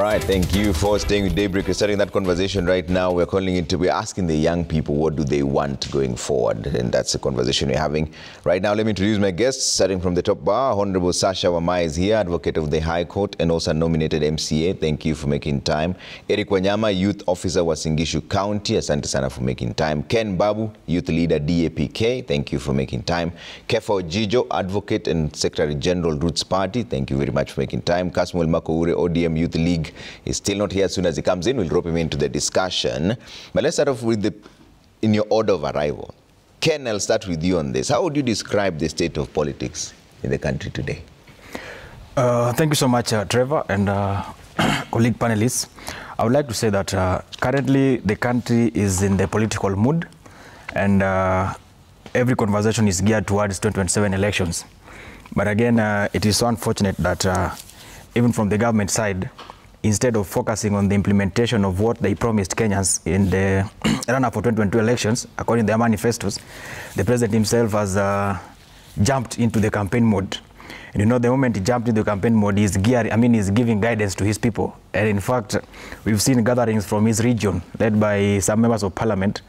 right, thank you for staying with Daybreak. We're starting that conversation right now. We're asking the young people what do they want going forward, and that's the conversation we're having right now. Let me introduce my guests, starting from the top bar. Honorable Sasha Wamai is here, advocate of the High Court and also nominated MCA. Thank you for making time. Eric Wanyama, youth officer Wasingishu County. Asante sana for making time. Ken Babu, youth leader DAPK. Thank you for making time. Kefa Ojijo, advocate and Secretary General Roots Party. Thank you very much for making time. Kasmuel Makoure, ODM Youth League, is still not here. As soon as he comes in, we'll drop him into the discussion. But let's start off with in your order of arrival. Ken, I'll start with you on this. How would you describe the state of politics in the country today? Thank you so much, Trevor, and colleague panelists. I would like to say that currently the country is in the political mood, and every conversation is geared towards 2027 elections. But again, it is so unfortunate that even from the government side, instead of focusing on the implementation of what they promised Kenyans in the run-up for 2022 elections, according to their manifestos, the president himself has jumped into the campaign mode. And you know, the moment he jumped into the campaign mode, he's giving guidance to his people. And in fact, we've seen gatherings from his region, led by some members of parliament,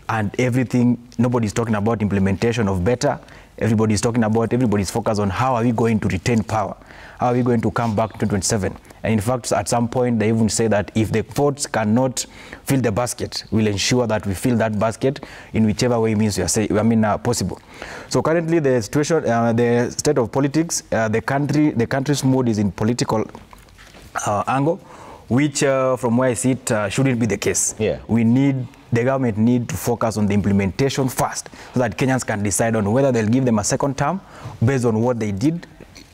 and everything, nobody's talking about implementation of better. Everybody's focused on how are we going to retain power? How are we going to come back to 2027? And in fact, at some point, they even say that if the votes cannot fill the basket, we'll ensure that we fill that basket in whichever way means possible. So currently, the situation, the state of politics, the country's mood is in political angle, which, from where I see it, shouldn't be the case. Yeah. The government need to focus on the implementation first, so that Kenyans can decide on whether they'll give them a second term based on what they did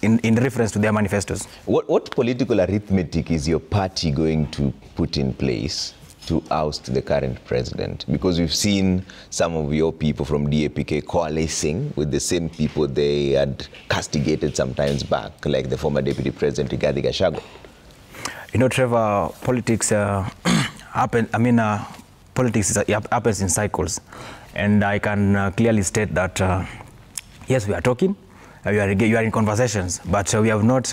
in reference to their manifestos. What political arithmetic is your party going to put in place to oust the current president? Because we've seen some of your people from DAPK coalescing with the same people they had castigated sometimes back, like the former deputy president, Rigathi Gachagua. You know, Trevor, politics politics happens in cycles, and I can clearly state that yes, we are talking, you are in conversations, but we have not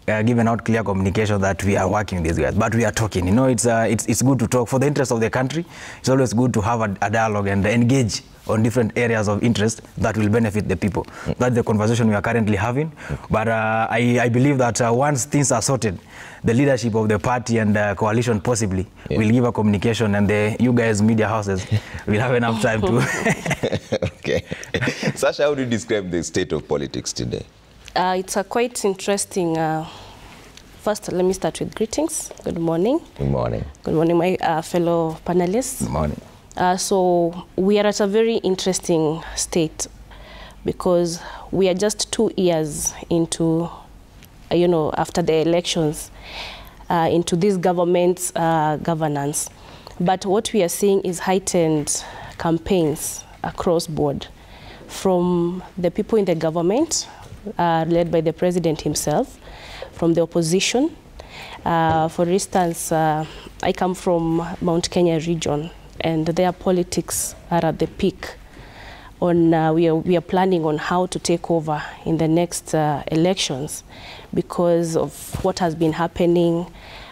given out clear communication that we are working these guys. But we are talking. You know, it's good to talk for the interest of the country. It's always good to have a dialogue and engage on different areas of interest that will benefit the people. That's the conversation we are currently having. But I believe that once things are sorted, the leadership of the party and the coalition possibly will give a communication, and you guys, media houses, will have enough time to... Okay. Sasha, how do you describe the state of politics today? It's quite interesting. First, let me start with greetings. Good morning. Good morning. Good morning, my fellow panelists. Good morning. So we are at a very interesting state, because we are just 2 years into, after the elections, into this government's governance. But what we are seeing is heightened campaigns across board from the people in the government, led by the president himself, from the opposition. For instance, I come from Mount Kenya region, and their politics are at the peak. We are planning on how to take over in the next elections because of what has been happening,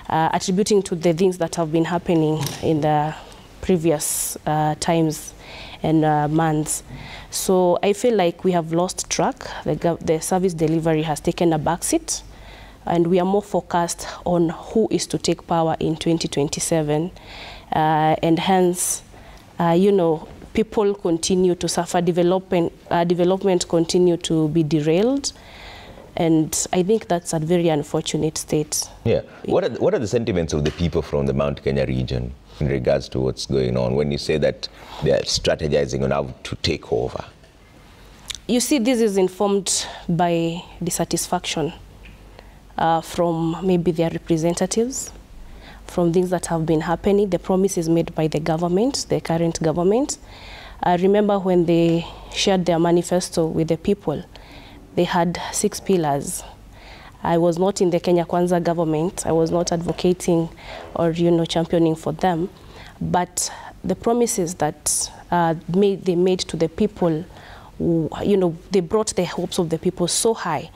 attributing to the things that have been happening in the previous times and months. So I feel like we have lost track. The service delivery has taken a backseat, and we are more focused on who is to take power in 2027. And hence, people continue to suffer, development continue to be derailed, and I think that's a very unfortunate state. Yeah. What are the sentiments of the people from the Mount Kenya region in regards to what's going on when you say that they are strategizing on how to take over? You see, this is informed by dissatisfaction from maybe their representatives, from things that have been happening, the promises made by the government, the current government. I remember when they shared their manifesto with the people, they had 6 pillars. I was not in the Kenya Kwanza government. I was not advocating or, championing for them. But the promises that they made to the people, they brought the hopes of the people so high,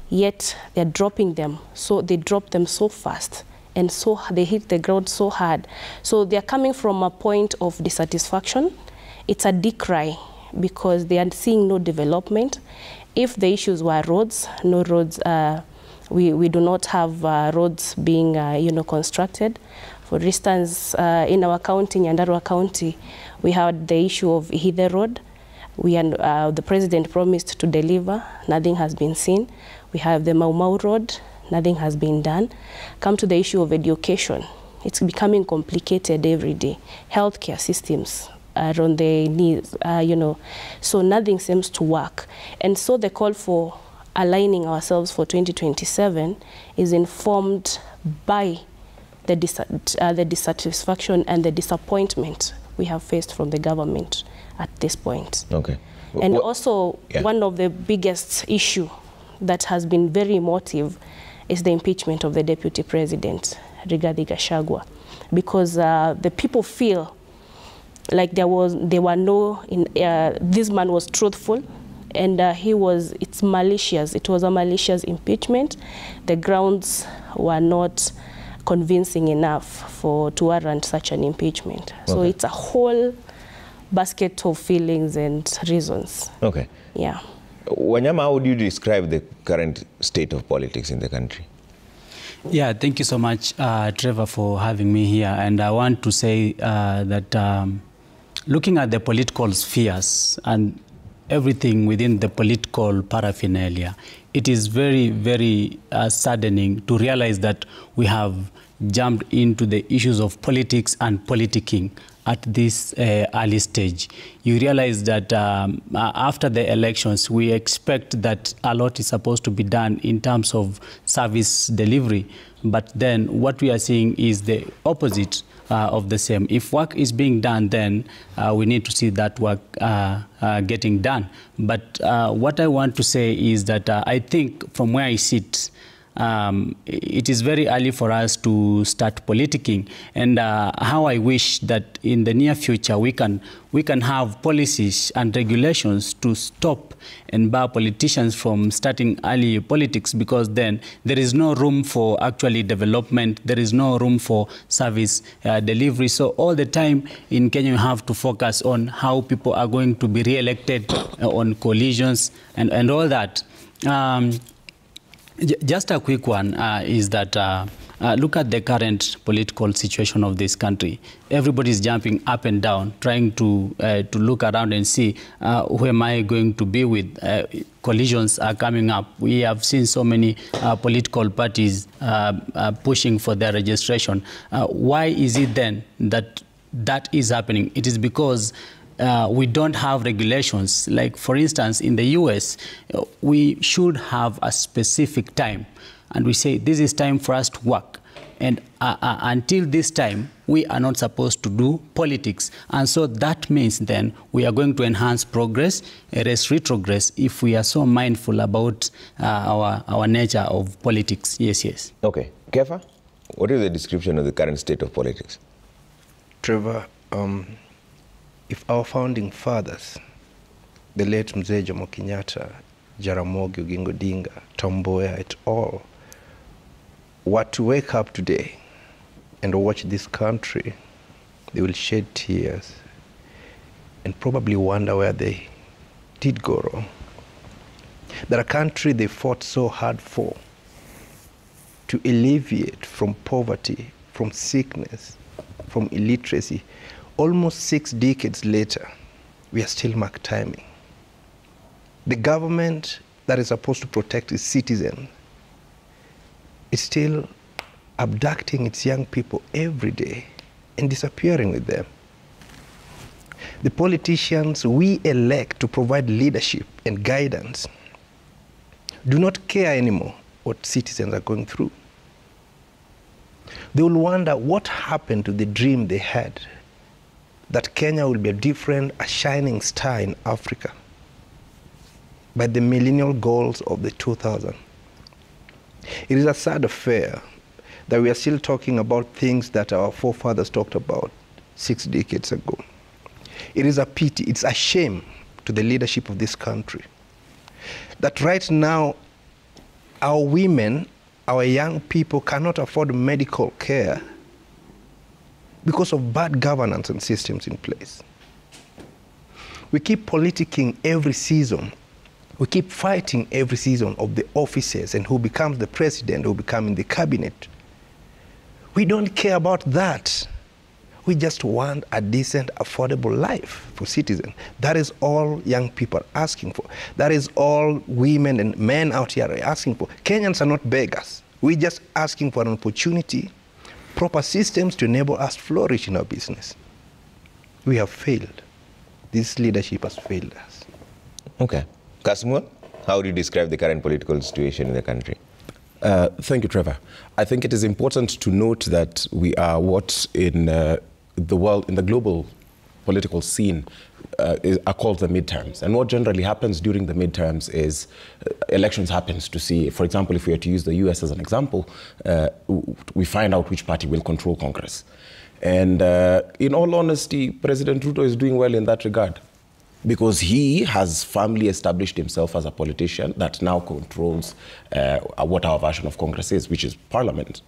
yet they're dropping them. So they dropped them so fast and so they hit the ground so hard. So they're coming from a point of dissatisfaction. It's a decry because they are seeing no development. If the issues were roads, no roads, we do not have roads being constructed. For instance, in our county, Nyandarua County, we had the issue of Ihithe Road. The president promised to deliver, nothing has been seen. We have the Mau Mau Road, nothing has been done. Come to the issue of education. It's becoming complicated every day. Healthcare systems are on the knees, so nothing seems to work. And so the call for aligning ourselves for 2027 is informed by the dissatisfaction and the disappointment we have faced from the government at this point. Okay. And also, one of the biggest issue that has been very emotive is the impeachment of the Deputy President, Rigathi Gachagua, because the people feel like this man was truthful, and it's malicious. It was a malicious impeachment. The grounds were not convincing enough to warrant such an impeachment. Okay. So it's a whole basket of feelings and reasons. Okay. Yeah. Wanyama, how would you describe the current state of politics in the country? Yeah, thank you so much, Trevor, for having me here. And I want to say that looking at the political spheres and everything within the political paraphernalia, it is very, very saddening to realize that we have jumped into the issues of politics and politicking at this early stage. You realize that after the elections, we expect that a lot is supposed to be done in terms of service delivery. But then what we are seeing is the opposite of the same. If work is being done, then we need to see that work getting done. But what I want to say is that I think from where I sit, it is very early for us to start politicking, and how I wish that in the near future we can have policies and regulations to stop and bar politicians from starting early politics, because then there is no room for actually development, there is no room for service delivery. So all the time in Kenya you have to focus on how people are going to be re-elected, on coalitions and all that. Just a quick one is that look at the current political situation of this country. Everybody is jumping up and down, trying to look around and see who am I going to be with. Collisions are coming up. We have seen so many political parties pushing for their registration. Why is it then that is happening? It is because we don't have regulations. Like, for instance, in the US, we should have a specific time. And we say, this is time for us to work. And until this time, we are not supposed to do politics. And so that means then we are going to enhance progress, erase retrogress, if we are so mindful about our nature of politics. Yes, yes. Okay. Kefa, what is the description of the current state of politics? Trevor, if our founding fathers, the late Mzee Jomo Kenyatta, Jaramogi Oginga Odinga, Tom Mboya et al., were to wake up today and watch this country, they will shed tears and probably wonder where they did go wrong. That a country they fought so hard for, to alleviate from poverty, from sickness, from illiteracy, almost 6 decades later, we are still mark timing. The government that is supposed to protect its citizens is still abducting its young people every day and disappearing with them. The politicians we elect to provide leadership and guidance do not care anymore what citizens are going through. They will wonder what happened to the dream they had, that Kenya will be a shining star in Africa by the millennial goals of the 2000s. It is a sad affair that we are still talking about things that our forefathers talked about 6 decades ago. It is a pity, it's a shame to the leadership of this country that right now our women our young people cannot afford medical care because of bad governance and systems in place. We keep politicking every season. We keep fighting every season of the offices and who becomes the president, who becomes in the cabinet. We don't care about that. We just want a decent, affordable life for citizens. That is all young people are asking for. That is all women and men out here are asking for. Kenyans are not beggars. We're just asking for an opportunity, proper systems to enable us to flourish in our business. We have failed. This leadership has failed us. Okay. Kasmua, how do you describe the current political situation in the country? Thank you, Trevor. I think it is important to note that we are what in the world, in the global political scene, are called the midterms. And what generally happens during the midterms is elections happens to see, for example, if we were to use the US as an example, we find out which party will control Congress. And in all honesty, President Ruto is doing well in that regard, because he has firmly established himself as a politician that now controls what our version of Congress is, which is Parliament.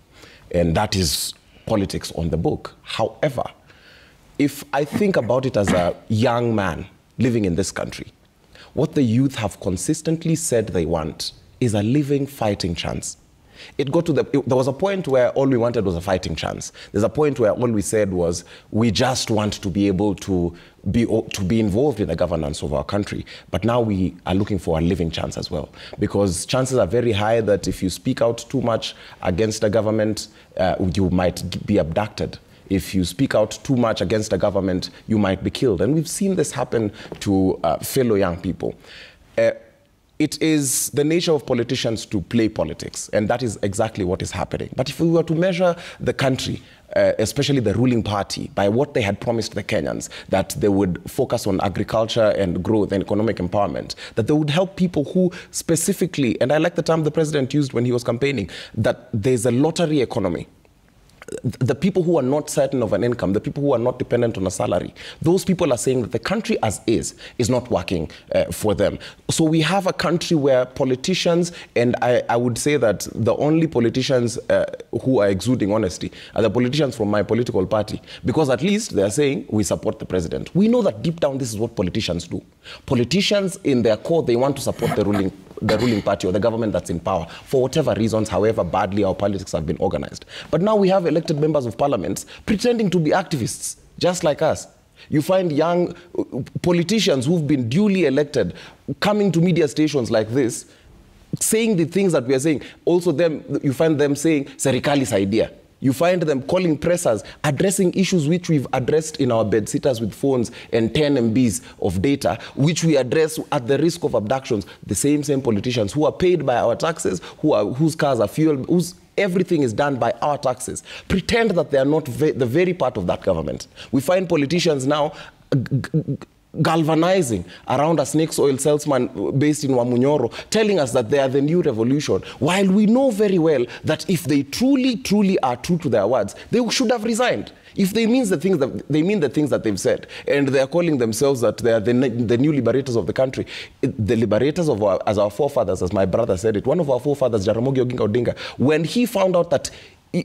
And that is politics on the book. However, if I think about it as a young man living in this country, what the youth have consistently said they want is a living fighting chance. There was a point where all we wanted was a fighting chance. There's a point where all we said was we just want to be able to be involved in the governance of our country. But now we are looking for a living chance as well, because chances are very high that if you speak out too much against the government, you might be abducted. If you speak out too much against the government, you might be killed. And we've seen this happen to fellow young people. It is the nature of politicians to play politics, and that is exactly what is happening. But if we were to measure the country, especially the ruling party, by what they had promised the Kenyans, that they would focus on agriculture and growth and economic empowerment, that they would help people who specifically, and I like the term the president used when he was campaigning, that there's a lottery economy. The people who are not certain of an income, the people who are not dependent on a salary, those people are saying that the country as is not working for them. So we have a country where politicians, and I would say that the only politicians who are exuding honesty are the politicians from my political party, because at least they are saying we support the president. We know that deep down this is what politicians do. Politicians in their core, they want to support the ruling party or the government that's in power for whatever reasons, however badly our politics have been organized. But now we have elected members of parliament pretending to be activists, just like us. You find young politicians who've been duly elected coming to media stations like this, saying the things that we are saying. Also, you find them saying, "Serikali's idea." You find them calling pressers, addressing issues which we've addressed in our bedsitters with phones and 10 MBs of data, which we address at the risk of abductions. The same politicians who are paid by our taxes, whose cars are fueled, whose everything is done by our taxes, pretend that they are not the very part of that government. We find politicians now galvanizing around a snakes oil salesman based in Wamunyoro, telling us that they are the new revolution, while we know very well that if they truly are true to their words, they should have resigned. If they mean the things that they've said, and they are calling themselves that they are the new liberators of the country, the liberators of as our forefathers, as my brother said it, one of our forefathers, Jaramogi Oginga Odinga, when he found out that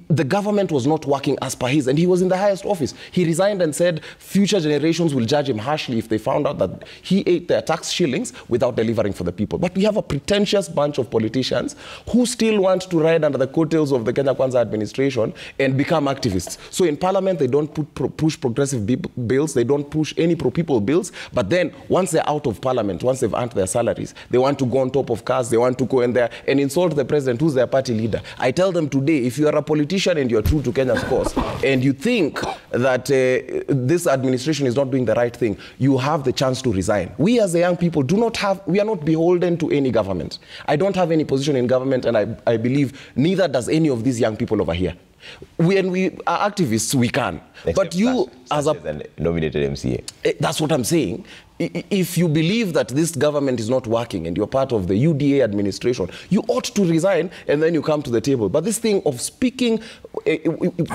the government was not working as per his, and he was in the highest office, he resigned and said future generations will judge him harshly if they found out that he ate their tax shillings without delivering for the people. But we have a pretentious bunch of politicians who still want to ride under the coattails of the Kenya Kwanza administration and become activists. So in parliament, they don't push progressive bills, they don't push any pro-people bills, but then once they're out of parliament, once they've earned their salaries, they want to go on top of cars, they want to go in there and insult the president, who's their party leader. I tell them today, if you are a politician and you're true to Kenya's cause, and you think that this administration is not doing the right thing, you have the chance to resign. We as the young people we are not beholden to any government. I don't have any position in government, and I believe neither does any of these young people over here. When we are activists, we can. But you, as a nominated MCA, that's what I'm saying. if you believe that this government is not working and you're part of the UDA administration, you ought to resign and then you come to the table. But this thing of speaking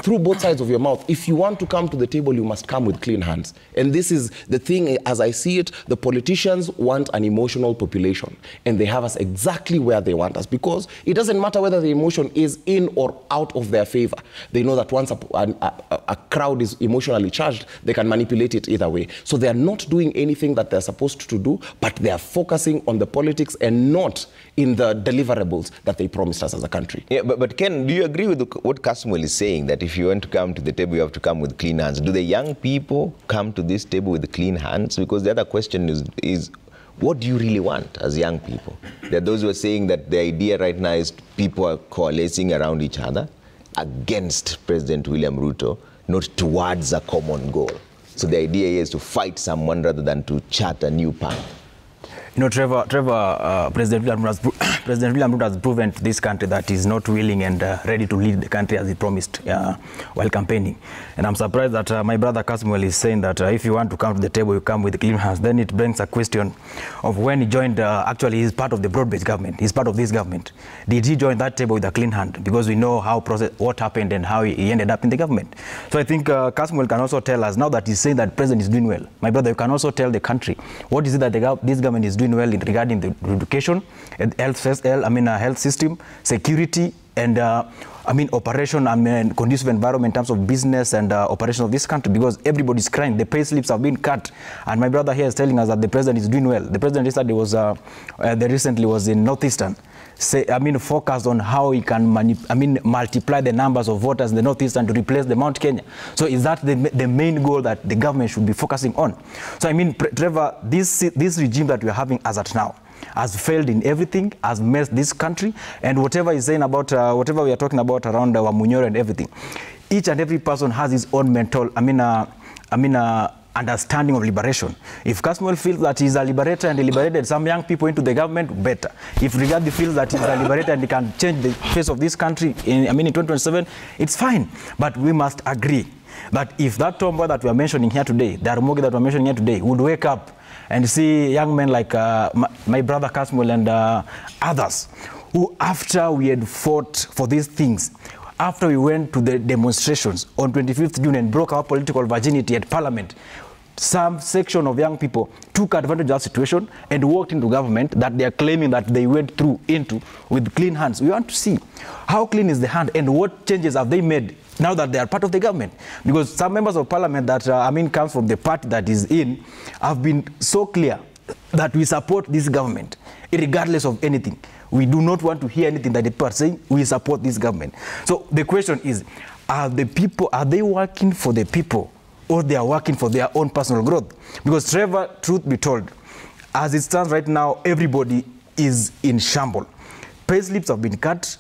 through both sides of your mouth, if you want to come to the table, you must come with clean hands. And this is the thing, as I see it, the politicians want an emotional population, and they have us exactly where they want us, because it doesn't matter whether the emotion is in or out of their favor. They know that once a crowd is emotionally charged, they can manipulate it either way. So they are not doing anything that they're supposed to do, but they are focusing on the politics and not in the deliverables that they promised us as a country. Yeah, but Ken, do you agree with what Kasmuel is saying, that if you want to come to the table, you have to come with clean hands? Do the young people come to this table with clean hands? Because the other question is what do you really want as young people? There are those who are saying that the idea right now is people are coalescing around each other against President William Ruto, not towards a common goal. So the idea is to fight someone rather than to chart a new path. You know, Trevor, President William Ruto has proven to this country that he's not willing and ready to lead the country as he promised while campaigning. And I'm surprised that my brother Kasmuel is saying that if you want to come to the table, you come with clean hands. Then it brings a question of when he joined, actually he's part of the broad-based government. He's part of this government. Did he join that table with a clean hand? Because we know what happened and how he ended up in the government. So I think Kasmuel can also tell us, now that he's saying that President is doing well, my brother, you can also tell the country, what is it that this government is doing well in regarding the education, health system, security, and operation, conducive environment in terms of business and operation of this country, because everybody's crying. The pay slips have been cut, and my brother here is telling us that the president is doing well. The president recently was in Northeastern, focused on how he can multiply the numbers of voters in the Northeastern to replace the Mount Kenya. So is that the main goal that the government should be focusing on? So Trevor, this regime that we are having as at now has failed in everything, has messed this country, and whatever he's saying about, whatever we are talking about around Wamunyoro and everything, each and every person has his own mental, understanding of liberation. If Kasmuel feels that he's a liberator and he liberated some young people into the government, better. If Rigathi feels that he's a liberator and he can change the face of this country in 2027, it's fine. But we must agree that if that tomboy that we are mentioning here today, the Aramogi that we are mentioning here today, would wake up and see young men like my brother Kasmuel and others, who after we had fought for these things, after we went to the demonstrations on 25th June and broke our political virginity at Parliament, some section of young people took advantage of that situation and walked into government that they are claiming that they went through into with clean hands. We want to see how clean is the hand and what changes have they made now that they are part of the government. Because some members of Parliament that, comes from the party that is in, have been so clear that we support this government, regardless of anything. We do not want to hear anything that the people are saying. We support this government. So the question is, are they working for the people, or they are working for their own personal growth? Because Trevor, truth be told, as it stands right now, everybody is in shambles. Pay slips have been cut.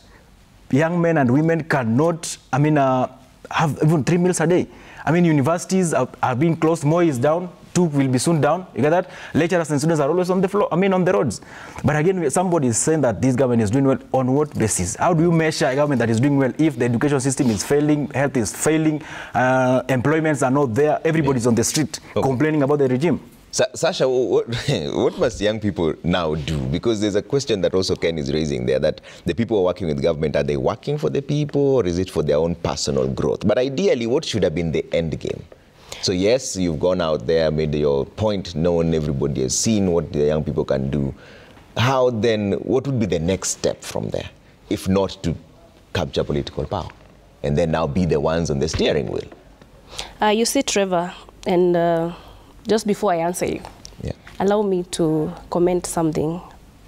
Young men and women cannot, have even 3 meals a day. Universities are being closed. More is down. 2 will be soon down. You get that? Lecturers and students are always on the floor, on the roads. But again, somebody is saying that this government is doing well. On what basis? How do you measure a government that is doing well if the education system is failing, health is failing, employments are not there, everybody's on the street complaining about the regime? Sasha, what must young people now do? Because there's a question that also Ken is raising there, that the people who are working with government, are they working for the people, or is it for their own personal growth? But ideally, what should have been the end game? So yes, you've gone out there, made your point known, everybody has seen what the young people can do. How then, what would be the next step from there, if not to capture political power, and then now be the ones on the steering wheel? You see, Trevor, and just before I answer you, allow me to comment something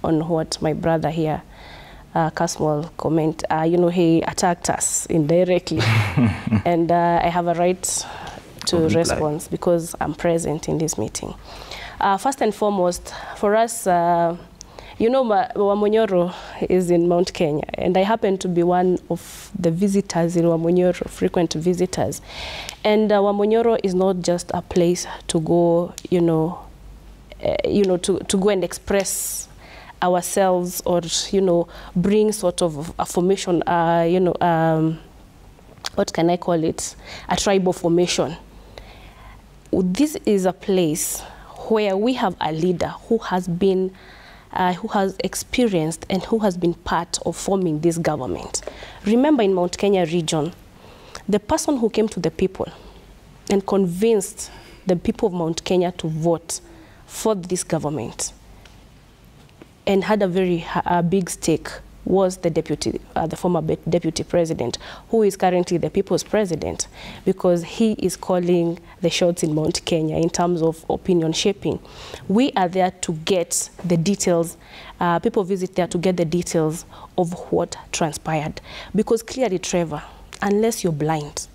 on what my brother here, Kasmuel, comment. He attacked us indirectly, and I have a right to respond because I'm present in this meeting. First and foremost, for us, Wamunyoro is in Mount Kenya, and I happen to be one of the visitors in Wamunyoro, frequent visitors. And Wamunyoro is not just a place to go, to go and express ourselves, or bring sort of a formation, what can I call it, a tribal formation. This is a place where we have a leader who has been, who has experienced and who has been part of forming this government. Remember, in Mount Kenya region, the person who came to the people and convinced the people of Mount Kenya to vote for this government and had a very big stake was the deputy, the former deputy president, who is currently the people's president, because he is calling the shots in Mount Kenya in terms of opinion shaping. We are there to get the details. People visit there to get the details of what transpired, because clearly, Trevor, unless you're blind,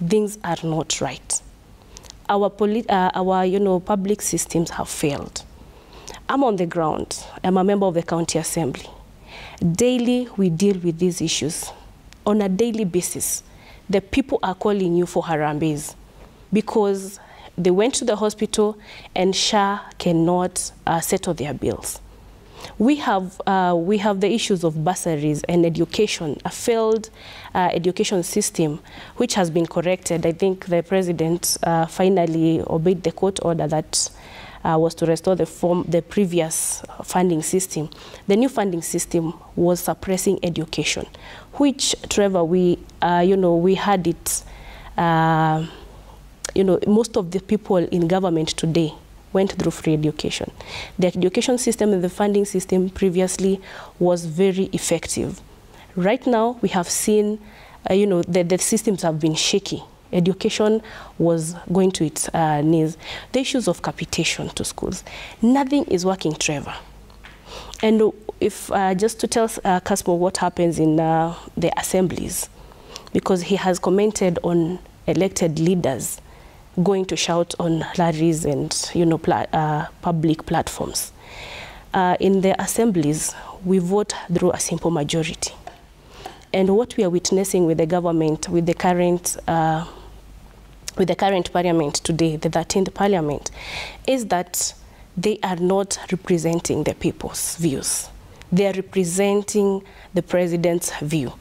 things are not right. Our public systems have failed. I'm on the ground. I'm a member of the county assembly. Daily, we deal with these issues. On a daily basis, the people are calling you for harambes because they went to the hospital and SHA cannot settle their bills. We have the issues of bursaries and education, a failed education system, which has been corrected. I think the president finally obeyed the court order that was to restore the previous funding system. The new funding system was suppressing education, which, Trevor, we had it, most of the people in government today went through free education. The education system and the funding system previously was very effective. Right now, we have seen, the systems have been shaky. Education was going to its knees. The issues of capitation to schools. Nothing is working, Trevor. And if just to tell Casmo what happens in the assemblies, because he has commented on elected leaders going to shout on rallies and public platforms. In the assemblies, we vote through a simple majority. And what we are witnessing with the government, with the current parliament today, the 13th parliament, is that they are not representing the people's views. They are representing the president's view.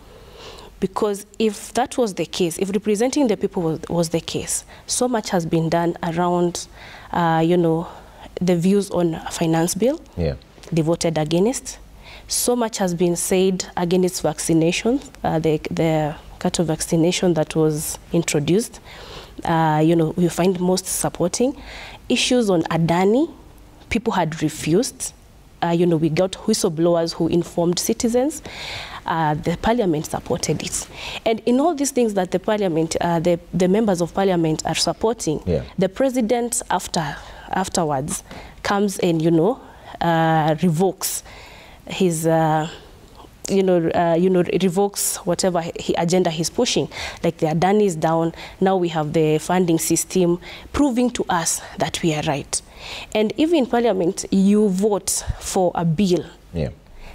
Because if that was the case, if representing the people was the case, so much has been done around, the views on a finance bill. Yeah. They voted against. So much has been said against vaccination, the cattle vaccination that was introduced. We find most supporting. Issues on Adani, people had refused. We got whistleblowers who informed citizens. The parliament supported it. And in all these things that the parliament, the members of parliament are supporting, the president afterwards comes and, revokes his, revokes whatever agenda he's pushing. Like the Adani is down, now we have the funding system proving to us that we are right. And even in parliament, you vote for a bill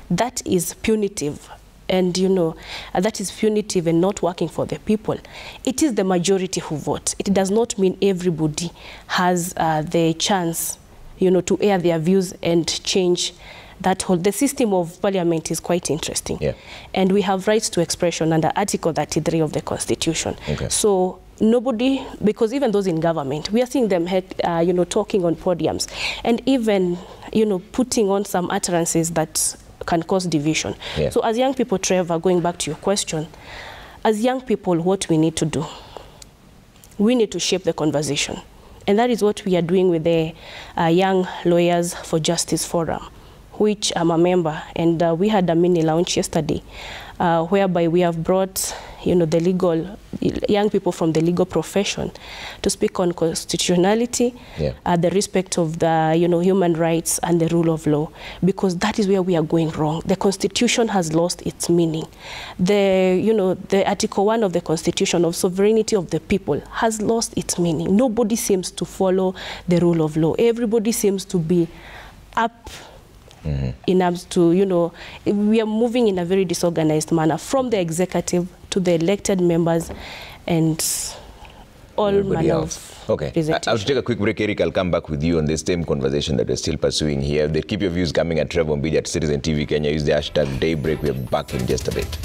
that is punitive. And, that is punitive and not working for the people. It is the majority who vote. It does not mean everybody has the chance, to air their views and change that whole. The system of parliament is quite interesting. Yeah. And we have rights to expression under Article 33 of the Constitution. Okay. So nobody, because even those in government, we are seeing them, talking on podiums and even, putting on some utterances that can cause division. Yeah. So as young people, Trevor, going back to your question, as young people, what we need to do, we need to shape the conversation. And that is what we are doing with the Young Lawyers for Justice Forum, which I'm a member. And we had a mini launch yesterday, whereby we have brought, the young people from the legal profession to speak on constitutionality, the respect of the, human rights and the rule of law, because that is where we are going wrong. The Constitution has lost its meaning. The Article 1 of the Constitution of sovereignty of the people has lost its meaning. Nobody seems to follow the rule of law. Everybody seems to be up in arms to, we are moving in a very disorganized manner from the executive to the elected members and all manner of representation. I'll take a quick break, Eric. I'll come back with you on this same conversation that we're still pursuing here. Keep your views coming at Trevor Mbidi at Citizen TV Kenya. Use the hashtag Daybreak. We're back in just a bit.